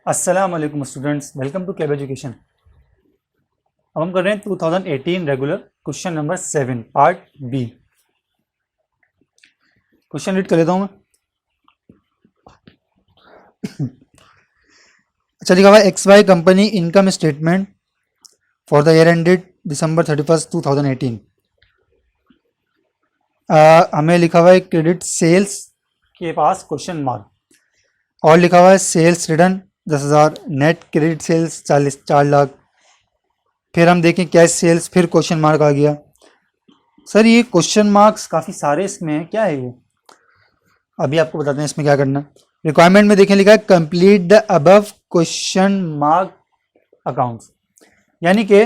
अस्सलाम वालेकुम students, welcome to club education. अब हम कर रहे हैं 2018 regular question number 7 part B. Question read कर लेता हूँ मैं। अच्छा लिखा हुआ है X Y company income statement for the year ended December 31 2018। हमें लिखा हुआ है क्रेडिट सेल्स के पास क्वेश्चन मार्क, और लिखा हुआ है sales return 10,000, net credit sales 4 lakh. फिर हम देखें कैश सेल्स, फिर क्वेश्चन मार्क आ गया। सर ये क्वेश्चन मार्क्स काफ़ी सारे इसमें हैं, क्या है ये? अभी आपको बताते हैं इसमें क्या करना है। रिक्वायरमेंट में देखें लिखा है complete the above question mark accounts, यानी कि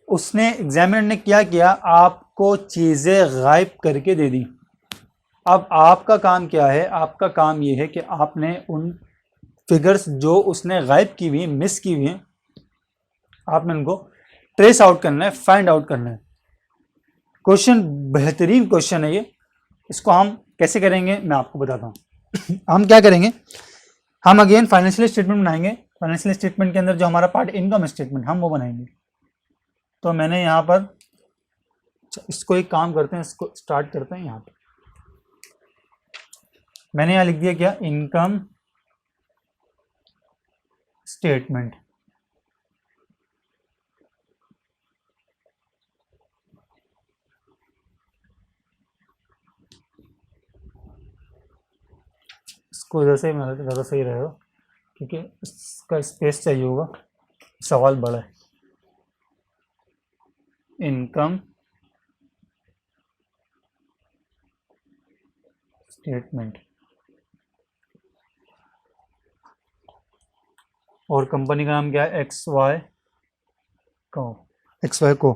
उसने एग्जामिनर ने क्या किया, आपको चीज़ें गायब करके दे दी। अब आपका काम क्या है? आपका काम ये है कि आपने उन फिगर्स जो उसने गायब की हुई हैं, मिस की हुई हैं, आपने उनको ट्रेस आउट करना है, फाइंड आउट करना है। क्वेश्चन बेहतरीन क्वेश्चन है ये। इसको हम कैसे करेंगे मैं आपको बताता हूँ। हम क्या करेंगे, हम अगेन फाइनेंशियल स्टेटमेंट बनाएंगे। फाइनेंशियल स्टेटमेंट के अंदर जो हमारा पार्ट इनकम स्टेटमेंट हम वो बनाएंगे। तो मैंने यहाँ पर इसको एक काम करते हैं, इसको स्टार्ट करते हैं। यहाँ पर मैंने यहाँ लिख दिया क्या, इनकम स्टेटमेंट। इसको इधर से मेरा ज़्यादा सही रहेगा क्योंकि इसका स्पेस चाहिए होगा, सवाल बड़ा है। इनकम स्टेटमेंट और कंपनी का नाम क्या है, एक्स वाई को।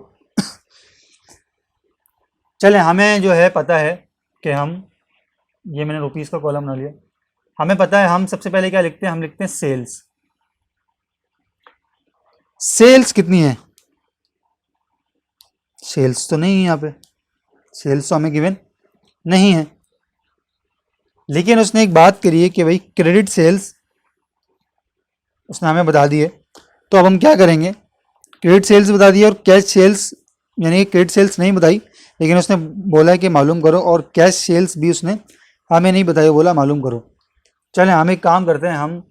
चले, हमें जो है पता है कि हम, ये मैंने रुपीस का कॉलम बना लिया। हमें पता है हम सबसे पहले क्या लिखते हैं, हम लिखते हैं सेल्स। सेल्स कितनी है? सेल्स तो नहीं है यहाँ पे, सेल्स तो हमें गिवन नहीं है। लेकिन उसने एक बात करी है कि भाई क्रेडिट सेल्स उसने हमें बता दी है। तो अब हम क्या करेंगे, क्रेडिट सेल्स बता दी और कैश सेल्स, यानी कि क्रेडिट सेल्स नहीं बताई लेकिन उसने बोला है कि मालूम करो, और कैश सेल्स भी उसने हमें नहीं बताया, बोला मालूम करो। चलें हम एक काम करते हैं, हम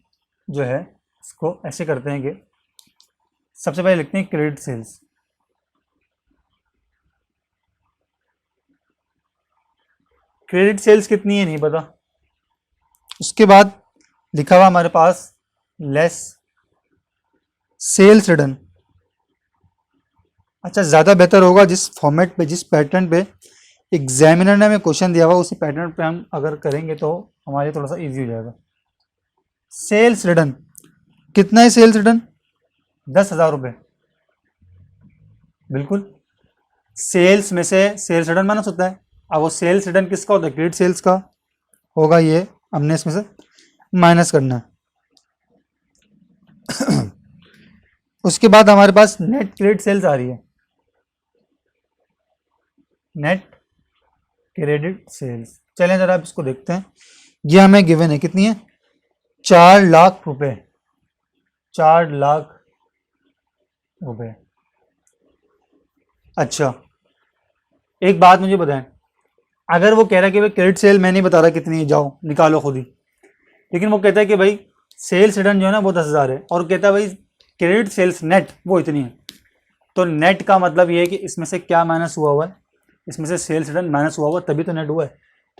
जो है इसको ऐसे करते हैं कि सबसे पहले लिखते हैं क्रेडिट सेल्स। क्रेडिट सेल्स कितनी है नहीं पता। उसके बाद लिखा हुआ हमारे पास लेस सेल्स रिटर्न। अच्छा, ज़्यादा बेहतर होगा जिस फॉर्मेट पे, जिस पैटर्न पे एग्जामिनर ने हमें क्वेश्चन दिया हुआ, उसी पैटर्न पे हम अगर करेंगे तो हमारे थोड़ा सा इजी हो जाएगा। सेल्स रिटर्न कितना है? सेल्स रिटर्न 10,000 रुपये। बिल्कुल, सेल्स में से सेल्स रिटर्न माइनस होता है। अब वो सेल्स रिटर्न किसका होता है? क्रेडिट सेल्स का होगा। ये हमने इसमें से माइनस करना है। उसके बाद हमारे पास नेट क्रेडिट सेल्स आ रही है। नेट क्रेडिट सेल्स, चलें जरा आप इसको देखते हैं। ये हमें गिवन है, कितनी है? 4 लाख रुपए। 4 लाख रुपए। अच्छा, एक बात मुझे बताएं, अगर वो कह रहा है कि भाई क्रेडिट सेल मैं नहीं बता रहा कितनी है, जाओ निकालो खुद ही, लेकिन वो कहता है कि भाई सेल्स रिटर्न जो है ना वो 10,000 है, और कहता है भाई क्रेडिट सेल्स नेट वो इतनी है, तो नेट का मतलब ये है कि इसमें से क्या माइनस हुआ हुआ है? इसमें से सेल्स रिटर्न माइनस हुआ हुआ, तभी तो नेट हुआ है।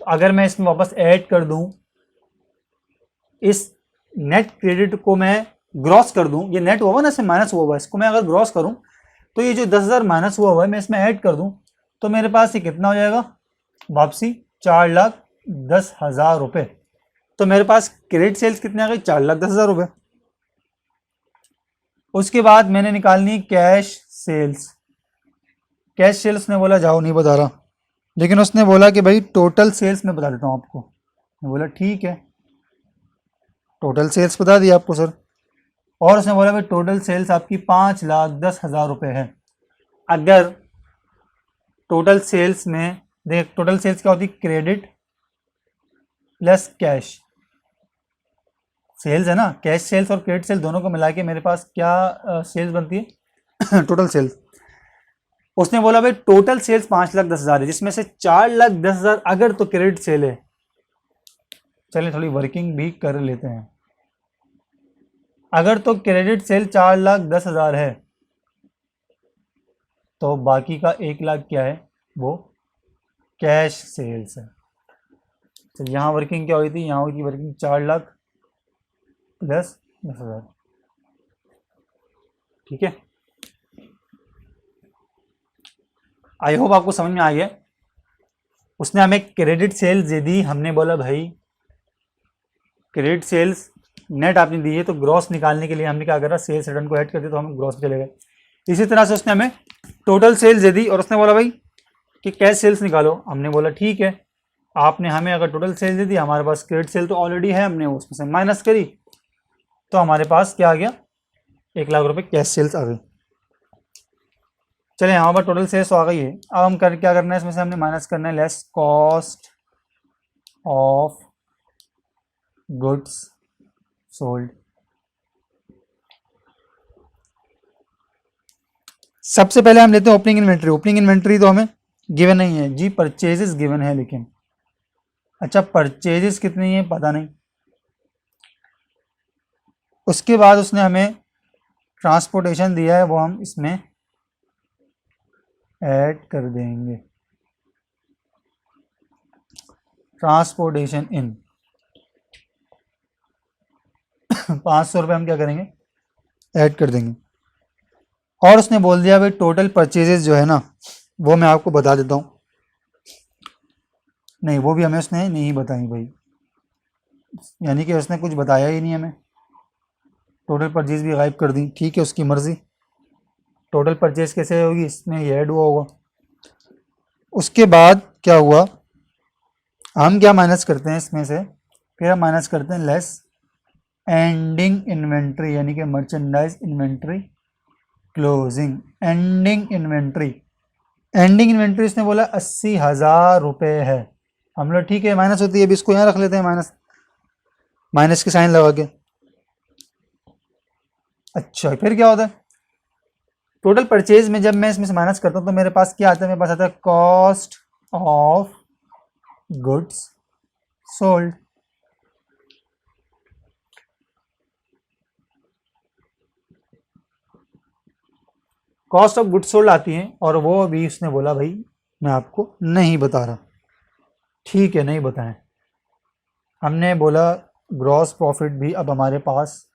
तो अगर मैं इसमें वापस ऐड कर दूं, इस नेट क्रेडिट को मैं ग्रॉस कर दूं, ये नेट हुआ हुआ ना, इसमें माइनस हुआ हुआ है, इसको मैं अगर ग्रॉस करूं तो ये जो 10,000 माइनस हुआ हुआ है मैं इसमें ऐड कर दूं, तो मेरे पास ये कितना हो जाएगा वापसी? 4,10,000 रुपये। तो मेरे पास क्रेडिट सेल्स कितने आ गई? 4,10,000 रुपये। उसके बाद मैंने निकालनी कैश सेल्स। कैश सेल्स ने बोला जाओ नहीं बता रहा, लेकिन उसने बोला कि भाई टोटल सेल्स में बता देता हूँ आपको। मैं बोला ठीक है, टोटल सेल्स बता दिया आपको सर। और उसने बोला भाई टोटल सेल्स आपकी 5,10,000 रुपये है। अगर टोटल सेल्स में देख, टोटल सेल्स क्या होती है? Credit plus cash. सेल्स है ना, कैश सेल्स और क्रेडिट सेल्स दोनों को मिला के मेरे पास क्या सेल्स बनती है टोटल सेल्स। उसने बोला भाई टोटल सेल्स 5,10,000 है, जिसमें से 4,10,000 अगर तो क्रेडिट सेल है। चलिए थोड़ी वर्किंग भी कर लेते हैं। अगर तो क्रेडिट सेल 4,10,000 है तो बाकी का 1,00,000 क्या है, वो कैश सेल्स है। तो यहाँ वर्किंग क्या हुई थी, यहाँ हुई थी वर्किंग 4,00,000 प्लस 10,000। ठीक है, आई होप आपको समझ में आ गया। उसने हमें क्रेडिट सेल्स दे दी, हमने बोला भाई क्रेडिट सेल्स नेट आपने दी है तो ग्रॉस निकालने के लिए हमने क्या करा, सेल्स रिटर्न को ऐड कर दिया तो हम ग्रॉस पे चले गए। इसी तरह से उसने हमें टोटल सेल्स दे दी और उसने बोला भाई कि कैश सेल्स निकालो। हमने बोला ठीक है, आपने हमें अगर टोटल सेल्स दे दी, हमारे पास क्रेडिट सेल तो ऑलरेडी है, हमने उसमें से माइनस करी तो हमारे पास क्या आ गया, 1,00,000 रुपये कैश सेल्स आ गई। चले यहाँ पर टोटल सेल्स तो आ गई है। अब हम क्या करना है, इसमें से हमने माइनस करना है less cost of goods sold. सबसे पहले हम लेते हैं ओपनिंग इन्वेंट्री। ओपनिंग इन्वेंट्री तो हमें गिवन नहीं है जी, परचेजेस गिवन है लेकिन। अच्छा परचेजेस कितनी है पता नहीं। उसके बाद उसने हमें ट्रांसपोर्टेशन दिया है, वो हम इसमें ऐड कर देंगे। ट्रांसपोर्टेशन इन 500 रुपये हम क्या करेंगे, ऐड कर देंगे। और उसने बोल दिया भाई टोटल परचेजेस जो है ना, वो मैं आपको बता देता हूँ। नहीं वो भी हमें उसने नहीं बताई भाई, यानी कि उसने कुछ बताया ही नहीं हमें। टोटल परचेज भी गायब कर दी, ठीक है उसकी मर्जी। टोटल परचेज कैसे होगी, इसमें ये ऐड हुआ होगा। उसके बाद क्या हुआ, हम क्या माइनस करते हैं इसमें से, फिर हम माइनस करते हैं लेस एंडिंग इन्वेंट्री, यानी कि merchandise inventory closing. Ending inventory, ending inventory उसने बोला 80,000 रुपये है। हम लोग ठीक है माइनस होती है, अभी इसको यहाँ रख लेते हैं माइनस, माइनस के साइन लगा के। अच्छा फिर क्या होता है, टोटल परचेज में जब मैं इसमें से माइनस करता हूँ तो मेरे पास क्या आता है, मेरे पास आता है cost of goods sold. Cost of goods sold आती है और वो भी उसने बोला भाई मैं आपको नहीं बता रहा। ठीक है नहीं बताएं। हमने बोला ग्रॉस प्रॉफिट भी अब हमारे पास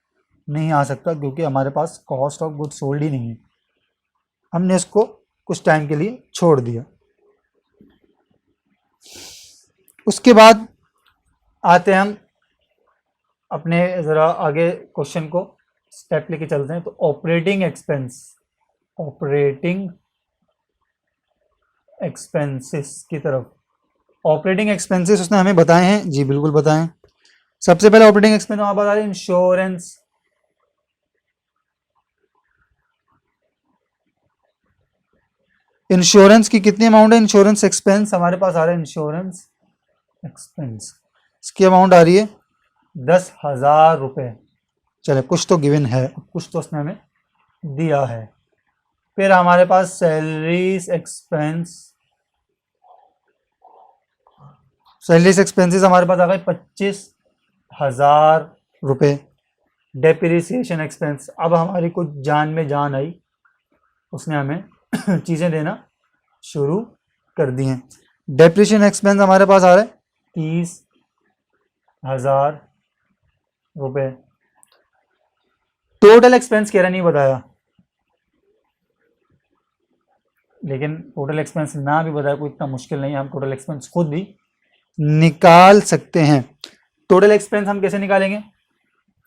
नहीं आ सकता क्योंकि हमारे पास कॉस्ट ऑफ गुड्स सोल्ड ही नहीं है, हमने इसको कुछ टाइम के लिए छोड़ दिया। उसके बाद आते हैं हम अपने ज़रा आगे क्वेश्चन को स्टेप लेके चलते हैं। तो ऑपरेटिंग एक्सपेंस, ऑपरेटिंग एक्सपेंसेस की तरफ। ऑपरेटिंग एक्सपेंसेस उसने हमें बताए हैं जी, बिल्कुल बताएं। सबसे पहले ऑपरेटिंग एक्सपेंस हमारे पास आ रहा है इंश्योरेंस। इंश्योरेंस की कितनी अमाउंट है, इंश्योरेंस एक्सपेंस हमारे पास आ रहा है, इंश्योरेंस एक्सपेंस इसकी अमाउंट आ रही है 10,000 रुपये। चले कुछ तो गिवन है, कुछ तो उसने हमें दिया है। फिर हमारे पास सैलरीज एक्सपेंस, सैलरीज एक्सपेंसेस हमारे पास आ गए 25,000 रुपये। डेप्रिसिएशन एक्सपेंस, अब हमारी कुछ जान में जान आई, उसने हमें चीज़ें देना शुरू कर दी हैं। डेप्रिसिएशन एक्सपेंस हमारे पास आ रहा है 30,000 रुपये। टोटल एक्सपेंस कह रहा नहीं बताया, लेकिन टोटल एक्सपेंस ना भी बताया कोई इतना मुश्किल नहीं है, हम टोटल एक्सपेंस खुद भी निकाल सकते हैं। टोटल एक्सपेंस हम कैसे निकालेंगे,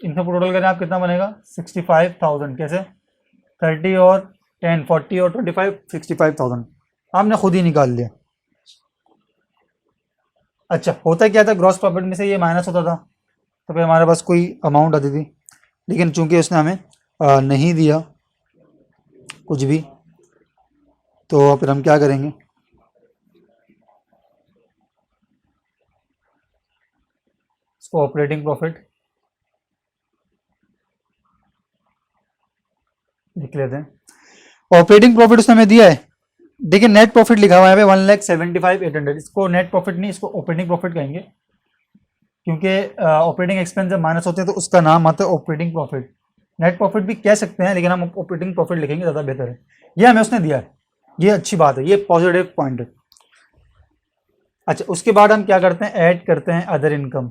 इनका टोटल करें आप कितना बनेगा 65,000। कैसे 30 और 10 40 और 25 65,000 हमने खुद ही निकाल लिया। अच्छा होता क्या था, ग्रॉस प्रॉफिट में से ये माइनस होता था तो फिर हमारे पास कोई अमाउंट आती थी, लेकिन चूंकि उसने हमें नहीं दिया कुछ भी, तो फिर हम क्या करेंगे, इसको ऑपरेटिंग प्रॉफिट लिख लेते हैं। ऑपरेटिंग प्रॉफिट उसने हमें दिया है, देखिए नेट प्रॉफिट लिखा हुआ है 1,75,800, इसको नेट प्रॉफिट नहीं, इसको ऑपरेटिंग प्रॉफिट कहेंगे, क्योंकि ऑपरेटिंग एक्सपेंस जब माइनस होते हैं तो उसका नाम आता है ऑपरेटिंग प्रॉफिट। नेट प्रॉफिट भी कह सकते हैं, लेकिन हम ऑपरेटिंग प्रॉफिट लिखेंगे, ज़्यादा बेहतर है। ये हमें उसने दिया है, ये अच्छी बात है, ये पॉजिटिव पॉइंट है। अच्छा, उसके बाद हम क्या करते हैं, ऐड करते हैं अदर इनकम।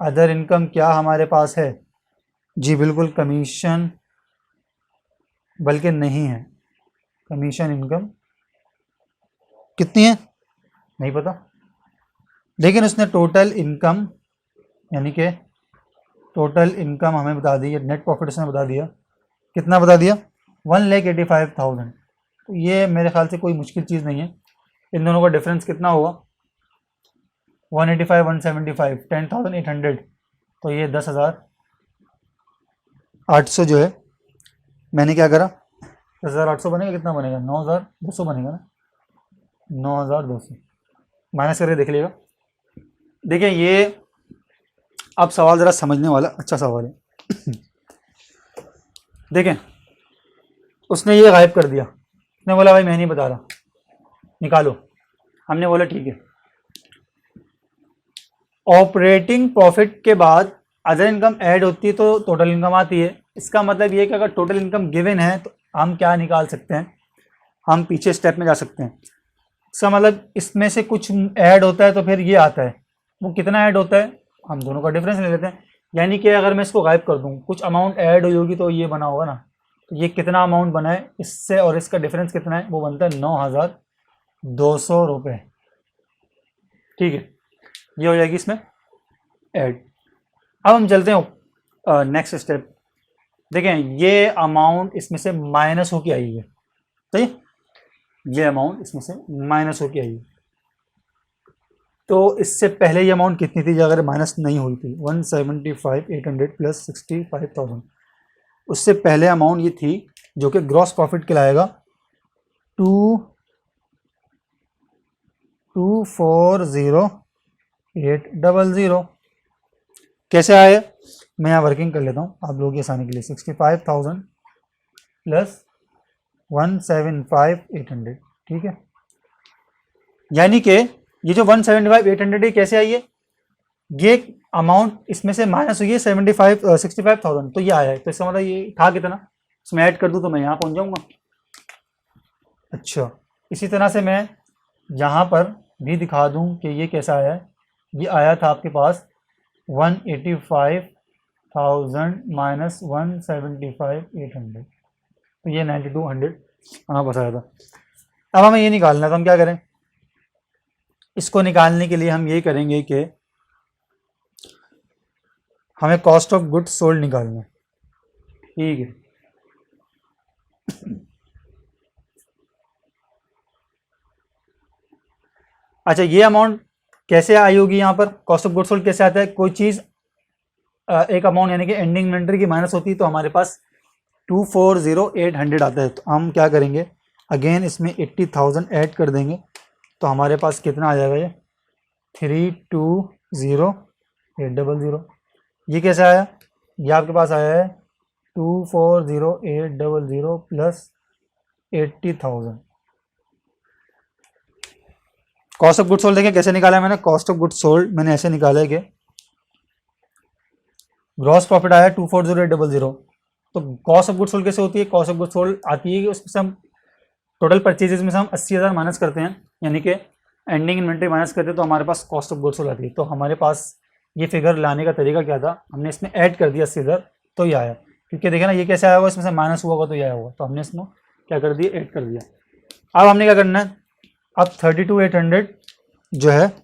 अदर इनकम क्या हमारे पास है जी, बिल्कुल कमीशन, बल्कि नहीं है, कमीशन इनकम कितनी है नहीं पता, लेकिन उसने टोटल इनकम, यानी कि टोटल इनकम हमें बता दी है, नेट प्रॉफिट उसने बता दिया, कितना बता दिया 1,85,000। तो ये मेरे ख्याल से कोई मुश्किल चीज़ नहीं है। इन दोनों का डिफरेंस कितना होगा 185 175 10,800, तो ये 10,800 जो है, मैंने क्या करा 10,800 बनेगा, कितना बनेगा 9,200 बनेगा ना, 9,200 माइनस करके देख लेगा। देखिए ये अब सवाल ज़रा समझने वाला अच्छा सवाल है। देखें, उसने ये गायब कर दिया, उसने बोला भाई मैं नहीं बता रहा, निकालो। हमने बोला ठीक है। ऑपरेटिंग प्रॉफिट के बाद अदर इनकम ऐड होती है तो टोटल इनकम आती है। इसका मतलब ये कि अगर टोटल इनकम गिवन है तो हम क्या निकाल सकते हैं, हम पीछे स्टेप में जा सकते हैं। इसका मतलब इसमें से कुछ ऐड होता है तो फिर ये आता है, वो कितना ऐड होता है हम दोनों का डिफरेंस ले लेते हैं। यानी कि अगर मैं इसको गायब कर दूँ, कुछ अमाउंट ऐड हुई होगी तो ये बना होगा ना, तो ये कितना अमाउंट बना है इससे और इसका डिफरेंस कितना है, वो बनता है 9,200 रुपये। ठीक है, ये हो जाएगी इसमें ऐड। अब हम चलते हैं नेक्स्ट स्टेप। देखें ये अमाउंट इसमें से माइनस होके आई है, सही, ये अमाउंट इसमें से माइनस होके आई है। तो इससे पहले ये अमाउंट कितनी थी अगर माइनस नहीं हुई थी, 175,800 प्लस 65,000। उससे पहले अमाउंट ये थी जो कि ग्रॉस प्रॉफिट कहलाएगा 2,40800। कैसे आए, मैं यहाँ वर्किंग कर लेता हूँ आप लोगों की आसानी के लिए। 65,000 प्लस 175,800, ठीक है। यानी कि ये जो 175,800 कैसे आई है, ये अमाउंट इसमें से माइनस हुई है 65,000, तो ये आया है। तो इसका मतलब ये था कितना, इसमें ऐड कर दूँ तो मैं यहाँ पहुँच जाऊँगा। अच्छा, इसी तरह से मैं यहाँ पर भी दिखा दूँ कि ये कैसा आया है। ये आया था आपके पास 185,000 माइनस 175,800, तो ये 9,200 हाँ बस आया था। अब हमें ये निकालना है, तो हम क्या करें, इसको निकालने के लिए हम ये करेंगे कि हमें कॉस्ट ऑफ गुड्स सोल्ड निकालना है, ठीक है। अच्छा, ये अमाउंट कैसे आई होगी, यहाँ पर कॉस्ट ऑफ गुड्स सोल्ड कैसे आता है, कोई चीज़ एक अमाउंट यानी कि एंडिंग इन्वेंटरी की माइनस होती है तो हमारे पास 2,40800 आता है। तो हम क्या करेंगे, अगेन इसमें 80,000 ऐड कर देंगे, तो हमारे पास कितना आ जाएगा, ये 3,20,800। ये कैसे आया, ये आपके पास आया है 2,40800 plus 80,000। Cost of goods sold देखें कैसे निकाला है मैंने, कॉस्ट ऑफ गुड्स सोल्ड मैंने ऐसे निकाला है कि ग्रॉस प्रॉफिट आया 2,40800। तो कॉस्ट ऑफ गुड्स सोल्ड कैसे होती है, कॉस्ट ऑफ गुड्स सोल्ड आती है कि उसमें से हम टोटल परचेजेस में से हम 80,000 माइनस करते हैं, यानी कि एंडिंग इन्वेंट्री माइनस करते हैं, तो हमारे पास कॉस्ट ऑफ गुड्स सोल्ड आती है। तो हमारे पास ये फिगर लाने का तरीका क्या था, हमने इसमें ऐड कर दिया 80,000 तो ये आया, क्योंकि देखिए ना ये कैसे आया होगा, इसमें से माइनस हुआ होगा तो ये आया होगा, तो हमने इसमें क्या कर दिया, ऐड कर दिया। अब हमने क्या करना है, अब 32,800 जो है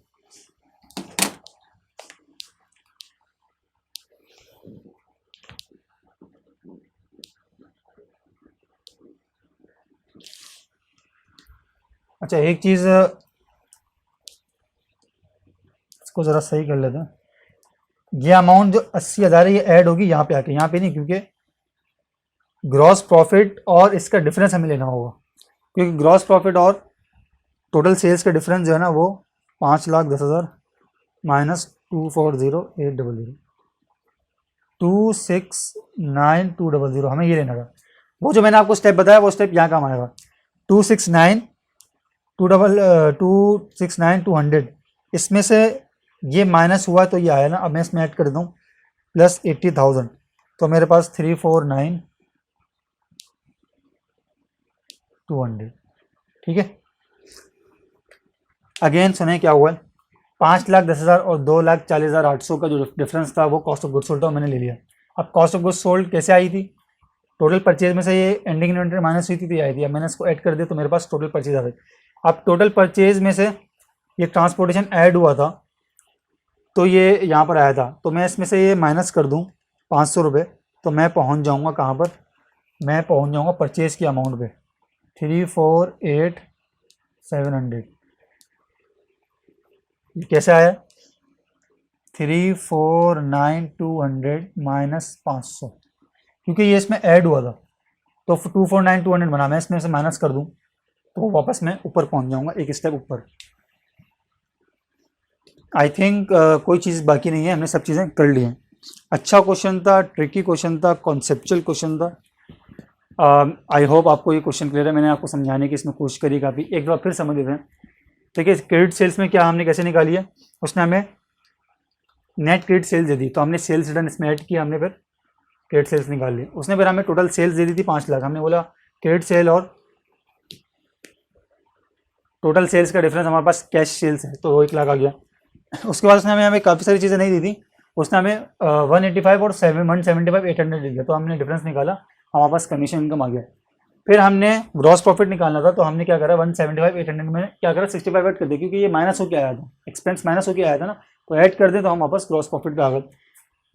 अच्छा एक चीज़ इसको ज़रा सही कर लेते हैं, ये अमाउंट जो 80,000 है ये ऐड होगी यहाँ पे आके, यहाँ पे नहीं, क्योंकि ग्रॉस प्रॉफिट और इसका डिफरेंस हमें लेना होगा, क्योंकि ग्रॉस प्रॉफिट और टोटल सेल्स का डिफरेंस जो है ना वो 5,10,000 माइनस 2,40800। 269200, हमें ये लेना था। वो जो मैंने आपको स्टेप बताया वो स्टेप यहाँ काम आएगा। 269,200, इसमें से ये माइनस हुआ तो ये आया ना। अब मैं इसमें ऐड कर दूँ प्लस 80,000, तो मेरे पास 349,200, ठीक है। अगेन सुने क्या हुआ है, 5,10,000 और 2,40,800 का जो डिफरेंस था वो कॉस्ट ऑफ गुड्स सोल्ड था, मैंने ले लिया। अब कॉस्ट ऑफ गुड्स सोल्ड कैसे आई थी, टोटल परचेज में से ये एंडिंग इन्वेंटरी माइनस हुई थी तो ये आई थी। अब मैंने इसको ऐड कर दिया तो मेरे पास टोटल परचेज आ गई। अब टोटल परचेज में से ये ट्रांसपोर्टेशन ऐड हुआ था तो ये यहाँ पर आया था, तो मैं इसमें से ये माइनस कर दूँ 500 रुपये, तो मैं पहुँच जाऊँगा कहाँ पर, मैं पहुँच जाऊँगा परचेज की अमाउंट पे 348,700। ये कैसे आया, 349,200 माइनस 500, क्योंकि ये इसमें ऐड हुआ था तो 249,200 बना। मैं इसमें से माइनस कर दूं तो वापस मैं ऊपर पहुंच जाऊंगा, एक स्टेप ऊपर। आई थिंक कोई चीज़ बाकी नहीं है, हमने सब चीज़ें कर ली हैं। अच्छा क्वेश्चन था, ट्रिकी क्वेश्चन था, कॉन्सेप्चुअल क्वेश्चन था। आई होप आपको ये क्वेश्चन क्लियर है। मैंने आपको समझाने की इसमें कोशिश करी काफ़ी, एक बार फिर समझ लेते हैं। ठीक है, क्रेडिट सेल्स में क्या हमने कैसे निकाली है, उसने हमें नेट क्रेडिट सेल्स दे दी तो हमने सेल्स रिटर्न इसमें ऐड किया, हमने फिर क्रेडिट सेल्स निकाल ली। उसने फिर हमें टोटल सेल्स दे दी थी 5 लाख, हमने बोला क्रेडिट सेल और टोटल सेल्स का डिफरेंस हमारे पास कैश सेल्स है तो वो 1 लाख आ गया। उसके बाद उसने हमें काफ़ी सारी चीज़ें नहीं दी थी, उसने हमें 185 और 175 800 दे दिया, तो हमने डिफरेंस निकाला, हमारे पास कमीशन इनकम आ गया। फिर हमने ग्रॉस प्रॉफिट निकालना था तो हमने क्या करा, 175 800 में क्या करा 65 ऐड कर दिया, क्योंकि ये माइनस होकर आया था, एक्सपेंस माइनस होकर आया था ना, तो ऐड कर दे तो हम वापस ग्रॉस प्रॉफिट पे आ गए।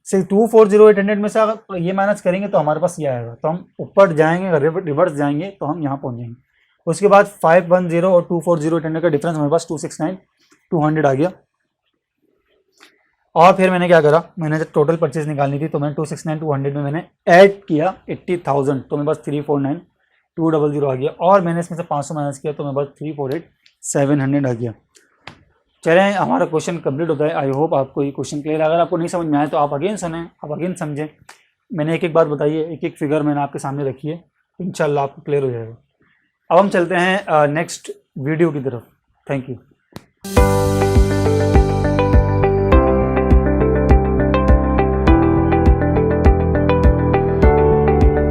240,800 में से अगर ये माइनस करेंगे तो हमारे पास ये आएगा, तो हम ऊपर जाएंगे, अगर रिवर्स जाएंगे तो हम यहाँ पहुँच जाएंगे। उसके बाद 510 और 240,800 का डिफरेंस हमारे पास 269,200 आ गया। और फिर मैंने क्या करा, मैंने जब टोटल परचेज निकालनी थी तो मैंने 269,200 में मैंने ऐड किया 80,000, तो मेरे पास 349,200 आ गया। और मैंने इसमें से 500 माइनस किया तो मेरे पास 348,700 आ गया। चलें, हमारा क्वेश्चन कंप्लीट होता है। आई होप आपको ये क्वेश्चन क्लियर है। अगर आपको नहीं समझ में आए तो आप अगेन सुने, आप अगेन समझें। मैंने एक एक बार बताइए, एक एक फिगर मैंने आपके सामने रखी है, इंशाल्लाह आपको क्लियर हो जाएगा। अब हम चलते हैं नेक्स्ट वीडियो की तरफ। Thank you.